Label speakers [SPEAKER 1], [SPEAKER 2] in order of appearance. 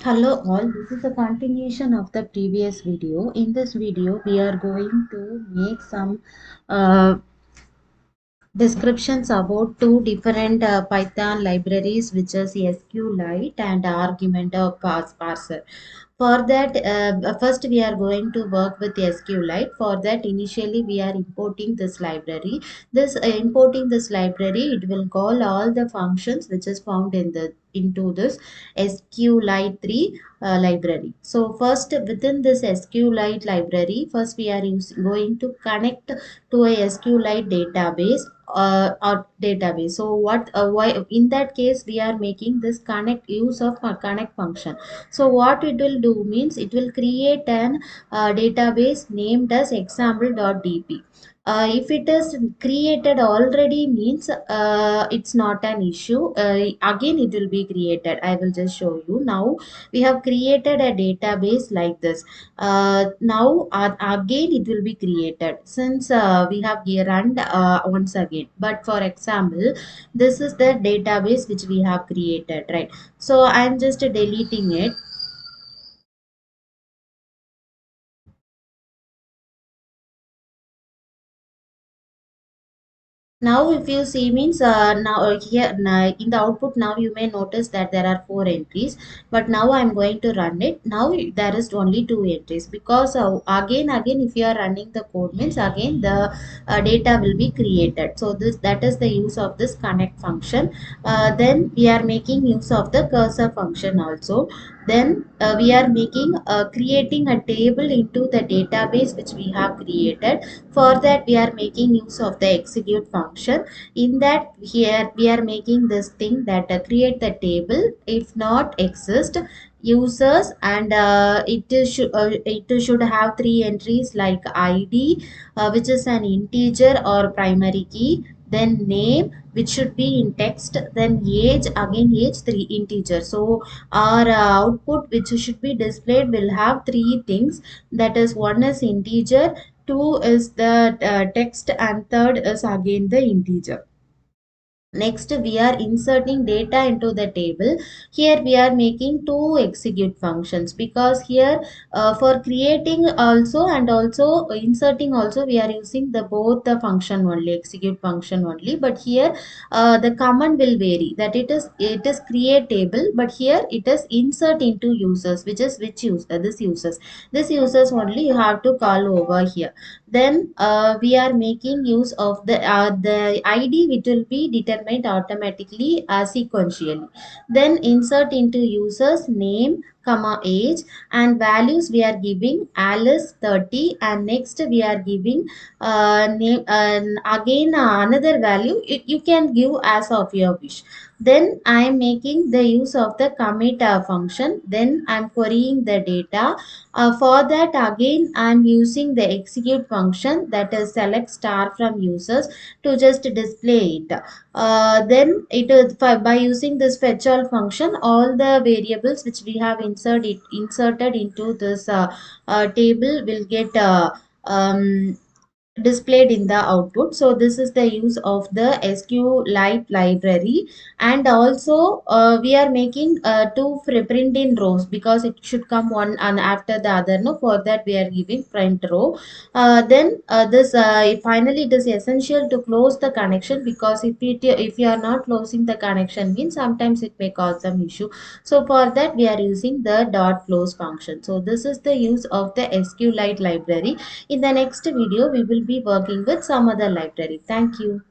[SPEAKER 1] Hello all, this is a continuation of the previous video. In this video, we are going to make some uh, descriptions about two different Python libraries, which is SQLite and argument parser. For that, first we are going to work with SQLite. For that, initially we are importing this library. This importing this library, it will call all the functions which is found in the into this SQLite3 library. So first, within this SQLite library, first we are going to connect to a SQLite database or database. So what why in that case we are making this connect use of connect function. So what it will do means it will create an database named as example.db. If it is created already means it's not an issue. Again it will be created. I will just show you. Now we have created a database like this. Now again it will be created since we have run once again. But for example, this is the database which we have created, right? So I am just deleting it. Now if you see means now here in the output, now you may notice that there are four entries, but now I'm going to run it. Now there is only two entries because again if you are running the code means again the data will be created. So this that is the use of this connect function. Then we are making use of the cursor function also. Then we are making creating a table into the database which we have created. For that we are making use of the execute function. In that here we are making this thing that create the table if not exist users, and it should have three entries like id, which is an integer or primary key, then name which should be in text, then age, again age, three integer. So our output which should be displayed will have three things, that is one is integer, two is the text, and third is again the integer. Next, we are inserting data into the table. Here we are making two execute functions because here for creating also and also inserting also we are using the both the function only, execute function only. But here the command will vary, that it is create table, but here it is insert into users, which is which user, this users only you have to call over here. Then we are making use of the id which will be determined automatically sequentially. Then insert into users name comma age, and values we are giving alice 30, and next we are giving name, and again another value you can give as of your wish. Then I am making the use of the commit function. Then I am querying the data. For that again I am using the execute function, that is select star from users, to just display it. Then it is by using this fetch all function, all the variables which we have inserted into this table will get displayed in the output. So this is the use of the SQLite library. And also we are making two print in rows because it should come one and after the other. No, for that we are giving print row. Then this finally it is essential to close the connection, because if you are not closing the connection means sometimes it may cause some issue. So for that we are using the dot close function. So this is the use of the SQLite library. In the next video, we will be working with some other library. Thank you.